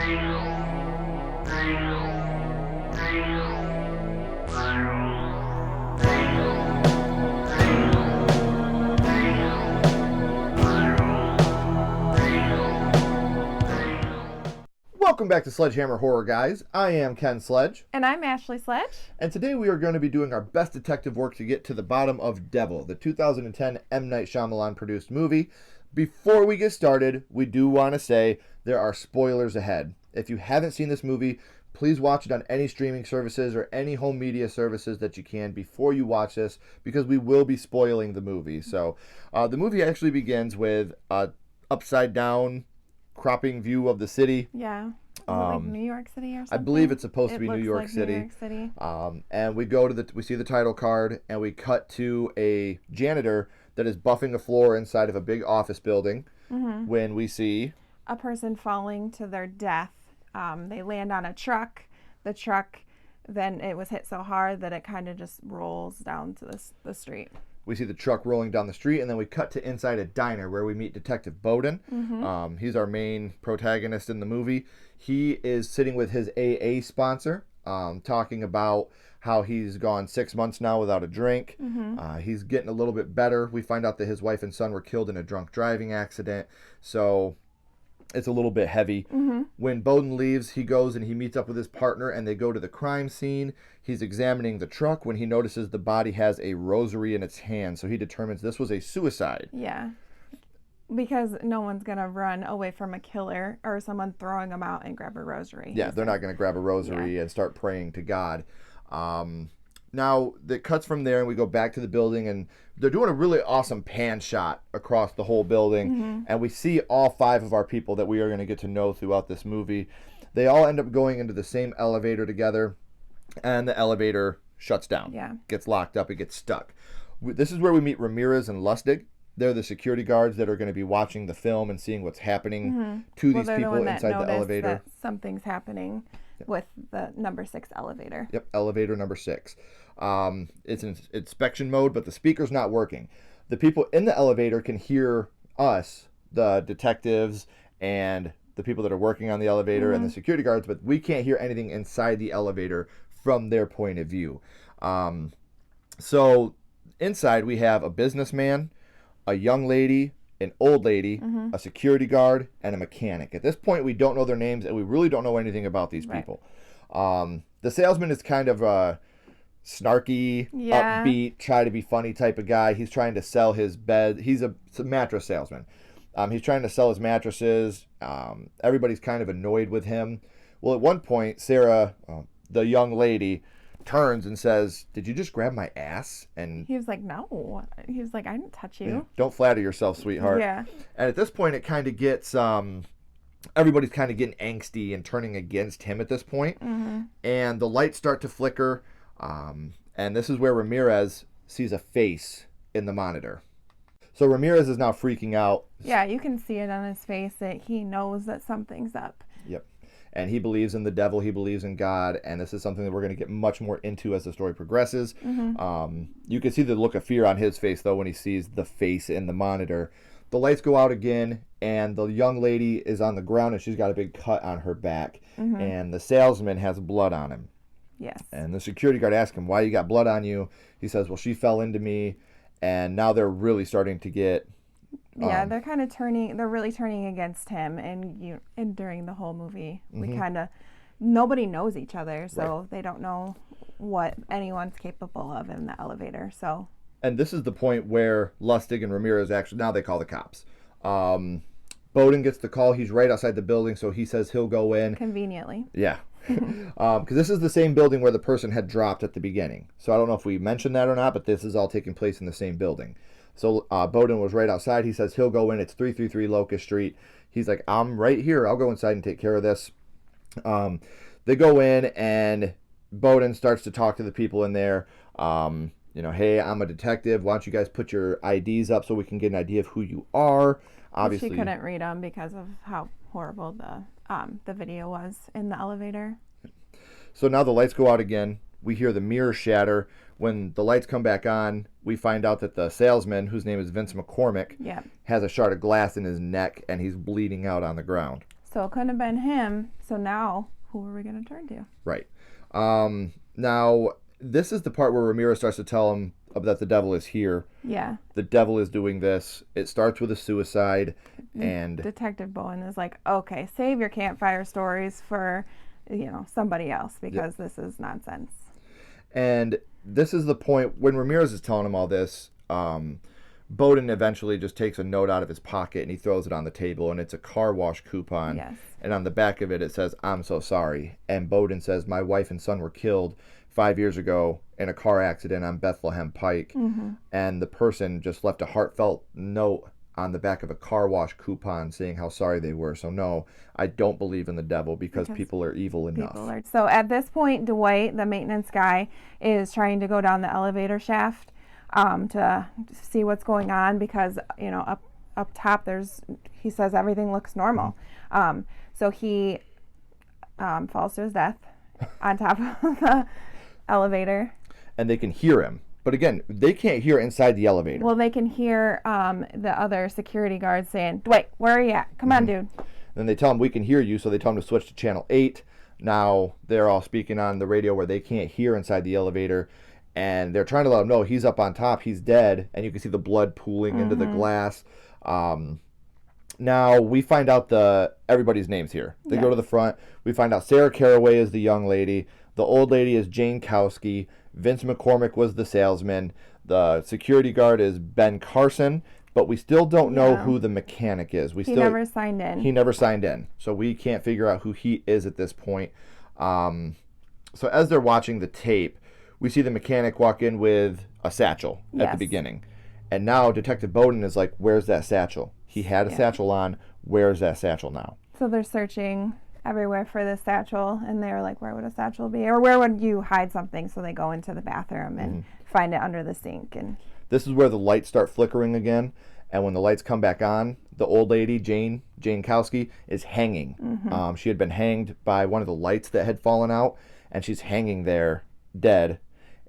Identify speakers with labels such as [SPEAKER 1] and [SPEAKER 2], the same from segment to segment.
[SPEAKER 1] Welcome back to SledgeHammer Horror Guys. I am Ken Sledge.
[SPEAKER 2] And I'm Ashley Sledge.
[SPEAKER 1] And today we are going to be doing our best detective work to get to the bottom of Devil, the 2010 M. Night Shyamalan produced movie. Before we get started, we do want to say there are spoilers ahead. If you haven't seen this movie, please watch it on any streaming services or any home media services that you can before you watch this, because we will be spoiling the movie. So the movie actually begins with an upside down cropping view of the city.
[SPEAKER 2] Yeah. Like New York City or something?
[SPEAKER 1] I believe it's supposed to be New York
[SPEAKER 2] like
[SPEAKER 1] City.
[SPEAKER 2] New York City.
[SPEAKER 1] And we go to we see the title card, and we cut to a janitor that is buffing a floor inside of a big office building. Mm-hmm. When we see
[SPEAKER 2] a person falling to their death. They land on a truck. The truck, then it was hit so hard that it kind of just rolls down to the street.
[SPEAKER 1] We see the truck rolling down the street, and then we cut to inside a diner where we meet Detective Bowden. Mm-hmm. He's our main protagonist in the movie. He is sitting with his AA sponsor, talking about how he's gone 6 months now without a drink. Mm-hmm. He's getting a little bit better. We find out that his wife and son were killed in a drunk driving accident, so it's a little bit heavy. Mm-hmm. When Bowden leaves, he goes and he meets up with his partner, and they go to the crime scene. He's examining the truck when he notices the body has a rosary in its hand, so he determines this was a suicide.
[SPEAKER 2] Yeah, because no one's going to run away from a killer or someone throwing them out and grab a rosary.
[SPEAKER 1] Yeah, they're not going to grab a rosary and start praying to God. Now, it cuts from there, and we go back to the building, and they're doing a really awesome pan shot across the whole building, mm-hmm. and we see all 5 of our people that we are going to get to know throughout this movie. They all end up going into the same elevator together, and the elevator shuts down, gets locked up, it gets stuck. This is where we meet Ramirez and Lustig. They're the security guards that are going to be watching the film and seeing what's happening mm-hmm. to these people inside the elevator.
[SPEAKER 2] That something's happening with the number 6 elevator.
[SPEAKER 1] Yep, elevator number 6. It's in inspection mode, but the speaker's not working. The people in the elevator can hear us, the detectives, and the people that are working on the elevator mm-hmm. and the security guards, but we can't hear anything inside the elevator from their point of view. So inside we have a businessman, a young lady, an old lady, mm-hmm. a security guard, and a mechanic. At this point, we don't know their names, and we really don't know anything about these people. The salesman is kind of a snarky, upbeat, try to be funny type of guy. He's trying to sell his bed. He's a mattress salesman. He's trying to sell his mattresses. Everybody's kind of annoyed with him. Well, at one point, Sarah, the young lady, turns and says, "Did you just grab my ass?" And
[SPEAKER 2] he was like, "No." He was like, "I didn't touch you."
[SPEAKER 1] Don't flatter yourself, sweetheart.
[SPEAKER 2] Yeah.
[SPEAKER 1] And at this point, it kind of gets everybody's kind of getting angsty and turning against him at this point. Mm-hmm. And the lights start to flicker. And this is where Ramirez sees a face in the monitor. So Ramirez is now freaking out.
[SPEAKER 2] Yeah, you can see it on his face that he knows that something's up.
[SPEAKER 1] Yep. And he believes in the devil, he believes in God, and this is something that we're going to get much more into as the story progresses. Mm-hmm. You can see the look of fear on his face, though, when he sees the face in the monitor. The lights go out again, and the young lady is on the ground, and she's got a big cut on her back. Mm-hmm. And the salesman has blood on him.
[SPEAKER 2] Yes.
[SPEAKER 1] And the security guard asks him, "Why you got blood on you?" He says, "Well, she fell into me." And now they're really starting to get...
[SPEAKER 2] Yeah, they're kind of they're really turning against him. And during the whole movie, mm-hmm. Nobody knows each other, so They don't know what anyone's capable of in the elevator, so...
[SPEAKER 1] And this is the point where Lustig and Ramirez now they call the cops. Bowden gets the call. He's right outside the building, so he says he'll go in.
[SPEAKER 2] Conveniently.
[SPEAKER 1] Yeah. Because this is the same building where the person had dropped at the beginning. So I don't know if we mentioned that or not, but this is all taking place in the same building. So Bowden was right outside. He says he'll go in. It's 333 Locust Street. He's like, "I'm right here. I'll go inside and take care of this." They go in, and Bowden starts to talk to the people in there. "Hey, I'm a detective. Why don't you guys put your IDs up so we can get an idea of who you are?" Obviously,
[SPEAKER 2] she couldn't read them because of how horrible the video was in the elevator.
[SPEAKER 1] So now the lights go out again. We hear the mirror shatter. When the lights come back on, we find out that the salesman, whose name is Vince McCormick, has a shard of glass in his neck, and he's bleeding out on the ground.
[SPEAKER 2] So it couldn't have been him. So now, who are we going to turn to?
[SPEAKER 1] Right. Now, this is the part where Ramirez starts to tell him that the devil is here.
[SPEAKER 2] Yeah.
[SPEAKER 1] The devil is doing this. It starts with a suicide, and
[SPEAKER 2] Detective Bowen is like, okay, save your campfire stories for, somebody else, because this is nonsense.
[SPEAKER 1] And this is the point when Ramirez is telling him all this. Bowden eventually just takes a note out of his pocket and he throws it on the table, and it's a car wash coupon.
[SPEAKER 2] Yes.
[SPEAKER 1] And on the back of it, it says, "I'm so sorry." And Bowden says, "My wife and son were killed 5 years ago in a car accident on Bethlehem Pike."
[SPEAKER 2] Mm-hmm.
[SPEAKER 1] And the person just left a heartfelt note on the back of a car wash coupon saying how sorry they were. So no, I don't believe in the devil because people are evil enough.
[SPEAKER 2] So at this point, Dwight, the maintenance guy, is trying to go down the elevator shaft to see what's going on, because up top he says everything looks normal. So he falls to his death on top of the elevator. And
[SPEAKER 1] they can hear him. But again, they can't hear inside the elevator.
[SPEAKER 2] Well, they can hear the other security guards saying, "Dwight, where are you at? Come on, dude."
[SPEAKER 1] Then they tell him, "We can hear you." So they tell him to switch to channel 8. Now they're all speaking on the radio where they can't hear inside the elevator. And they're trying to let him know he's up on top, he's dead. And you can see the blood pooling into the glass. Now we find out everybody's names here. They go to the front. We find out Sarah Caraway is the young lady. The old lady is Jane Kowski. Vince McCormick was the salesman. The security guard is Ben Carson. But we still don't know who the mechanic is. He
[SPEAKER 2] never signed in.
[SPEAKER 1] He never signed in. So we can't figure out who he is at this point. So as they're watching the tape, we see the mechanic walk in with a satchel at the beginning. And now Detective Bowden is like, "Where's that satchel? He had a satchel on. Where's that satchel now?"
[SPEAKER 2] So they're searching everywhere for the satchel, and they're like, "Where would a satchel be? Or where would you hide something?" So they go into the bathroom and find it under the sink. And
[SPEAKER 1] this is where the lights start flickering again. And when the lights come back on, the old lady, Jane Kowski, is hanging. She had been hanged by one of the lights that had fallen out, and she's hanging there dead.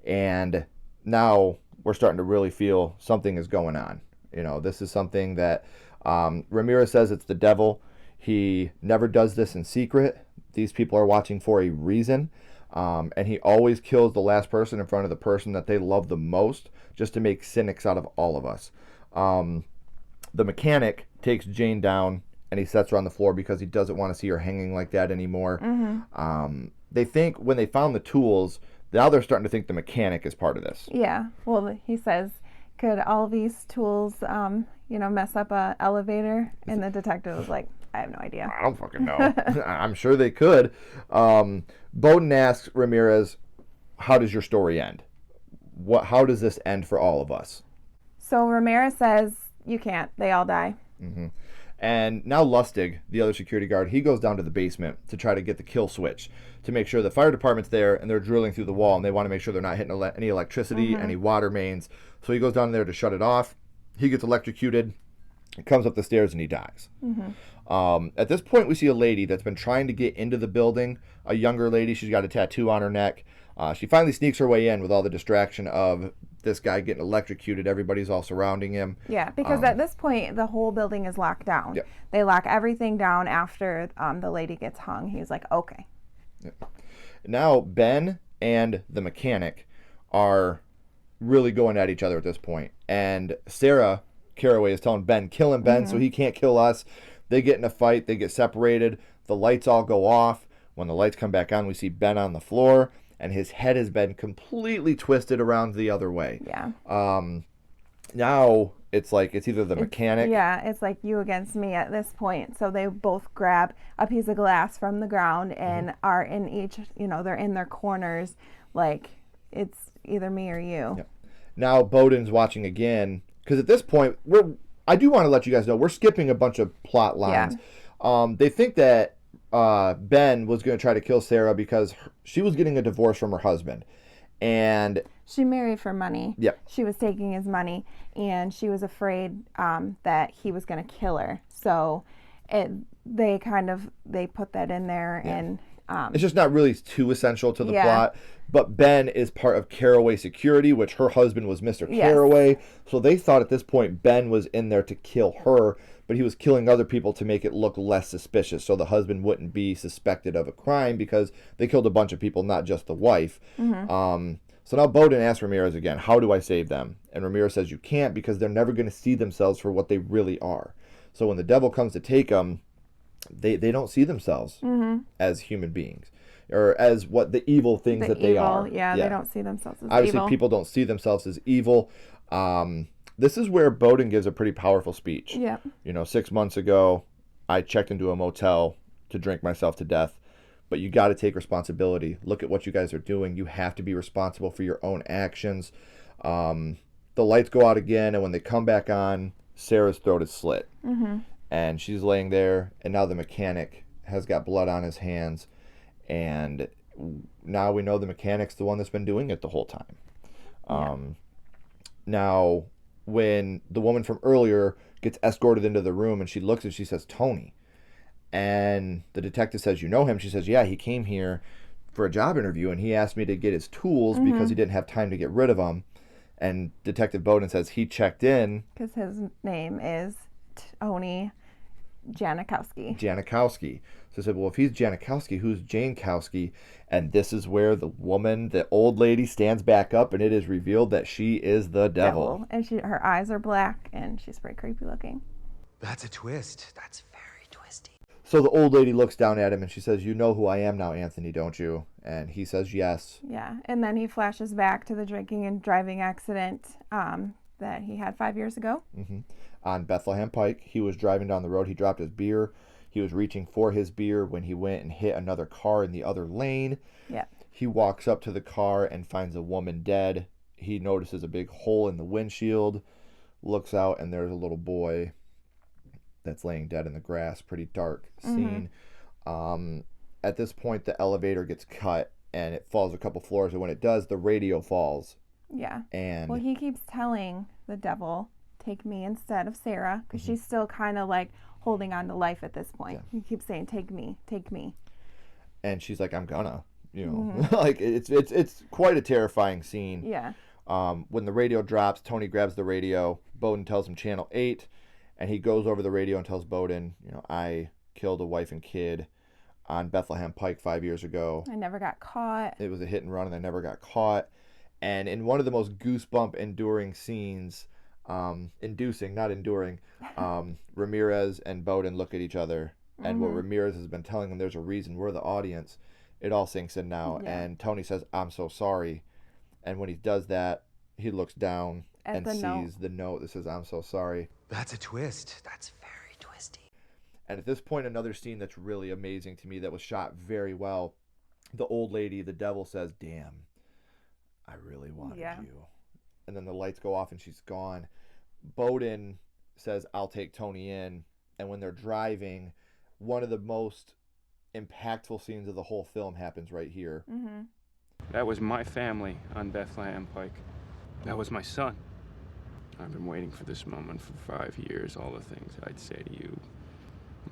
[SPEAKER 1] And now we're starting to really feel something is going on. This is something that Ramirez says it's the devil. He never does this in secret. These people are watching for a reason. And he always kills the last person in front of the person that they love the most, just to make cynics out of all of us. The mechanic takes Jane down and he sets her on the floor because he doesn't want to see her hanging like that anymore. They think when they found the tools, now they're starting to think the mechanic is part of this.
[SPEAKER 2] Yeah. Well, he says, could all these tools, mess up a elevator? And the detective was like, I have no idea.
[SPEAKER 1] I don't fucking know. I'm sure they could. Bowden asks Ramirez, "How does your story end? How does this end for all of us?"
[SPEAKER 2] So Ramirez says, "You can't. They all die."
[SPEAKER 1] And now Lustig, the other security guard, he goes down to the basement to try to get the kill switch to make sure the fire department's there, and they're drilling through the wall, and they want to make sure they're not hitting any electricity, any water mains. So he goes down there to shut it off. He gets electrocuted, comes up the stairs, and he dies. At this point, we see a lady that's been trying to get into the building, a younger lady. She's got a tattoo on her neck. She finally sneaks her way in with all the distraction of this guy getting electrocuted. Everybody's all surrounding him.
[SPEAKER 2] Yeah, because at this point, the whole building is locked down.
[SPEAKER 1] Yep.
[SPEAKER 2] They lock everything down after the lady gets hung. He's like, okay.
[SPEAKER 1] Yep. Now, Ben and the mechanic are really going at each other at this point. And Sarah Caraway is telling Ben, "Kill him, Ben, so he can't kill us." They get in a fight. They get separated. The lights all go off. When the lights come back on, we see Ben on the floor, and his head has been completely twisted around the other way.
[SPEAKER 2] Yeah.
[SPEAKER 1] Now it's like it's either the mechanic.
[SPEAKER 2] Yeah, it's like you against me at this point. So they both grab a piece of glass from the ground and are in each, they're in their corners. Like it's either me or you.
[SPEAKER 1] Yep. Now Bowden's watching again because at this point I do want to let you guys know we're skipping a bunch of plot lines. Yeah. They think that Ben was going to try to kill Sarah because she was getting a divorce from her husband. And
[SPEAKER 2] she married for money.
[SPEAKER 1] Yep.
[SPEAKER 2] She was taking his money, and she was afraid that he was going to kill her. So they put that in there. Yeah. And
[SPEAKER 1] it's just not really too essential to the plot. But Ben is part of Caraway Security, which her husband was Mr. Caraway. So they thought at this point Ben was in there to kill her but he was killing other people to make it look less suspicious, so the husband wouldn't be suspected of a crime because they killed a bunch of people, not just the wife. So now Bowden asks Ramirez again, how do I save them? And Ramirez says you can't because they're never going to see themselves for what they really are. So when the devil comes to take them, they don't see themselves as human beings or as what the evil things that they are.
[SPEAKER 2] Yeah, they don't see themselves as
[SPEAKER 1] Obviously,
[SPEAKER 2] evil.
[SPEAKER 1] people don't see themselves as evil. This is where Bowden gives a pretty powerful speech.
[SPEAKER 2] Yeah.
[SPEAKER 1] 6 months ago, I checked into a motel to drink myself to death. But you got to take responsibility. Look at what you guys are doing. You have to be responsible for your own actions. The lights go out again, and when they come back on, Sarah's throat is slit. And she's laying there, and now the mechanic has got blood on his hands. And now we know the mechanic's the one that's been doing it the whole time. Now, when the woman from earlier gets escorted into the room, and she looks and she says, Tony. And the detective says, you know him? She says, yeah, he came here for a job interview, and he asked me to get his tools because he didn't have time to get rid of them. And Detective Bowden says he checked in.
[SPEAKER 2] Because his name is Tony Janikowski.
[SPEAKER 1] So I said, well, if he's Janikowski, who's Jankowski? And this is where the woman, the old lady, stands back up, and it is revealed that she is the devil.
[SPEAKER 2] And her eyes are black, and she's pretty creepy looking.
[SPEAKER 3] That's a twist. That's very twisty.
[SPEAKER 1] So the old lady looks down at him and she says, you know who I am now, Anthony, don't you? And he says yes.
[SPEAKER 2] Yeah, and then he flashes back to the drinking and driving accident that he had 5 years ago.
[SPEAKER 1] On Bethlehem Pike, he was driving down the road. He dropped his beer. He was reaching for his beer when he went and hit another car in the other lane.
[SPEAKER 2] Yeah.
[SPEAKER 1] He walks up to the car and finds a woman dead. He notices a big hole in the windshield, looks out, and there's a little boy that's laying dead in the grass. Pretty dark scene. At this point, the elevator gets cut and it falls a couple floors, and when it does, the radio falls.
[SPEAKER 2] Yeah.
[SPEAKER 1] And
[SPEAKER 2] well, he keeps telling the devil, take me instead of Sarah, because she's still kind of like holding on to life at this point. He keeps saying, take me.
[SPEAKER 1] And she's like, I'm gonna, like it's quite a terrifying scene.
[SPEAKER 2] Yeah.
[SPEAKER 1] When the radio drops, Tony grabs the radio. Bowden tells him channel 8, and he goes over the radio and tells Bowden, I killed a wife and kid on Bethlehem Pike 5 years ago.
[SPEAKER 2] I never got caught.
[SPEAKER 1] It was a hit and run, and I never got caught. And in one of the most goosebump enduring scenes, inducing, not enduring, Ramirez and Bowden look at each other, and what Ramirez has been telling them, there's a reason, we're the audience. It all sinks in now.
[SPEAKER 2] Yeah.
[SPEAKER 1] And Tony says, I'm so sorry. And when he does that, he looks down and sees the note that says, I'm so sorry.
[SPEAKER 3] That's a twist. That's very twisty.
[SPEAKER 1] And at this point, another scene that's really amazing to me that was shot very well. The old lady, the devil, says, damn, I really wanted you. And then the lights go off and she's gone. Bowden says, I'll take Tony in. And when they're driving, one of the most impactful scenes of the whole film happens right here.
[SPEAKER 4] That was my family on Bethlehem Pike. That was my son. I've been waiting for this moment for 5 years, all the things I'd say to you,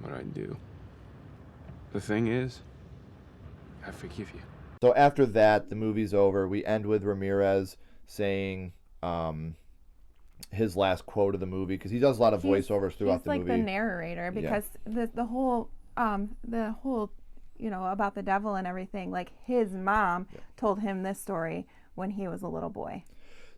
[SPEAKER 4] what I'd do. The thing is, I forgive you.
[SPEAKER 1] So after that, the movie's over. We end with Ramirez saying his last quote of the movie, because he does a lot of voiceovers throughout the movie.
[SPEAKER 2] He's like the narrator, because the whole about the devil and everything, like his mom told him this story when he was a little boy.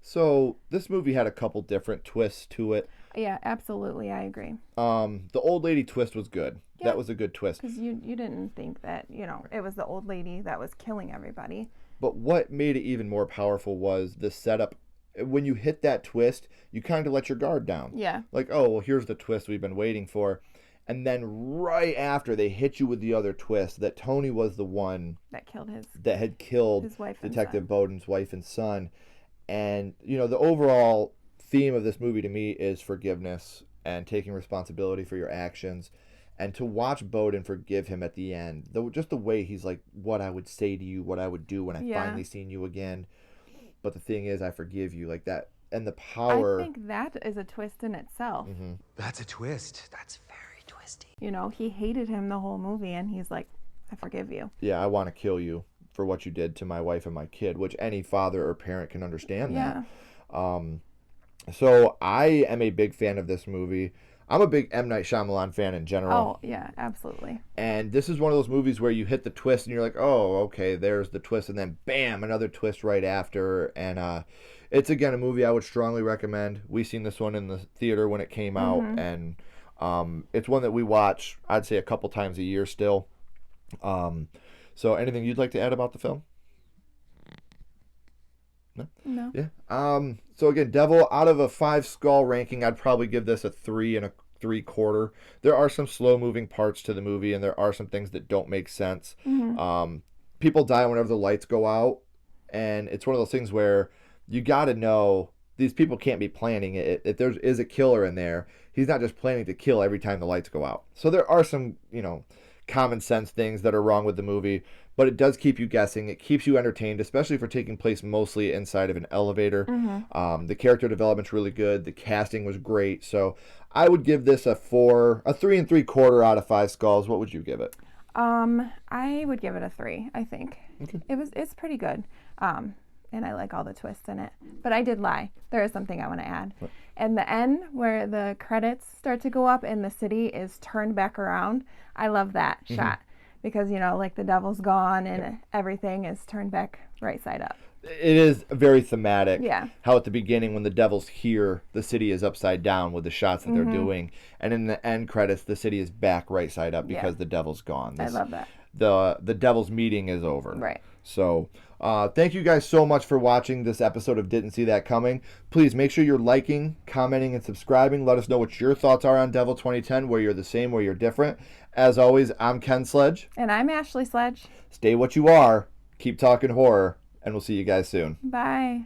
[SPEAKER 1] So this movie had a couple different twists to it.
[SPEAKER 2] Yeah, absolutely, I agree.
[SPEAKER 1] The old lady twist was good. Yeah. That was a good twist.
[SPEAKER 2] Because you didn't think that, it was the old lady that was killing everybody.
[SPEAKER 1] But what made it even more powerful was the setup. When you hit that twist, you kind of let your guard down.
[SPEAKER 2] Yeah.
[SPEAKER 1] Like, oh, well, here's the twist we've been waiting for. And then right after, they hit you with the other twist that Tony was the one
[SPEAKER 2] that
[SPEAKER 1] had killed
[SPEAKER 2] his wife
[SPEAKER 1] Detective Bowden's wife and son. And, the overall theme of this movie to me is forgiveness and taking responsibility for your actions. And to watch Bowden forgive him at the end, just the way he's like, what I would say to you, what I would do when I finally seen you again. But the thing is, I forgive you, like that. And the power.
[SPEAKER 2] I think that is a twist in itself.
[SPEAKER 3] That's a twist. That's very twisty.
[SPEAKER 2] He hated him the whole movie, and he's like, I forgive you.
[SPEAKER 1] Yeah, I want to kill you for what you did to my wife and my kid, which any father or parent can understand that. So I am a big fan of this movie. I'm a big M. Night Shyamalan fan in general.
[SPEAKER 2] Oh, yeah, absolutely.
[SPEAKER 1] And this is one of those movies where you hit the twist and you're like, oh, okay, there's the twist. And then bam, another twist right after. And it's, again, a movie I would strongly recommend. We seen this one in the theater when it came out. And it's one that we watch, I'd say, a couple times a year still. So anything you'd like to add about the film?
[SPEAKER 2] No.
[SPEAKER 1] Yeah. So again, Devil, out of a 5 skull ranking, I'd probably give this a 3 3/4. There are some slow moving parts to the movie, and there are some things that don't make sense. People die whenever the lights go out, and it's one of those things where you got to know these people can't be planning it. If there is a killer in there, he's not just planning to kill every time the lights go out. So there are some, common sense things that are wrong with the movie, but it does keep you guessing. It keeps you entertained, especially for taking place mostly inside of an elevator. The character development's really good. The casting was great. So I would give this a 3 3/4 out of 5 skulls. What would you give it?
[SPEAKER 2] I would give it a 3, I think.
[SPEAKER 1] Okay.
[SPEAKER 2] It's pretty good. And I like all the twists in it. But I did lie. There is something I want to add.
[SPEAKER 1] What?
[SPEAKER 2] In the end, where the credits start to go up and the city is turned back around, I love that shot. Because, like the devil's gone and everything is turned back right side up.
[SPEAKER 1] It is very thematic.
[SPEAKER 2] Yeah.
[SPEAKER 1] How at the beginning, when the devil's here, the city is upside down with the shots that they're doing. And in the end credits, the city is back right side up because the devil's gone.
[SPEAKER 2] I love that.
[SPEAKER 1] The devil's meeting is over.
[SPEAKER 2] Right.
[SPEAKER 1] So thank you guys so much for watching this episode of Didn't See That Coming. Please make sure you're liking, commenting, and subscribing. Let us know what your thoughts are on Devil 2010, where you're the same, where you're different. As always, I'm Ken Sledge.
[SPEAKER 2] And I'm Ashley Sledge.
[SPEAKER 1] Stay what you are. Keep talking horror. And we'll see you guys soon.
[SPEAKER 2] Bye.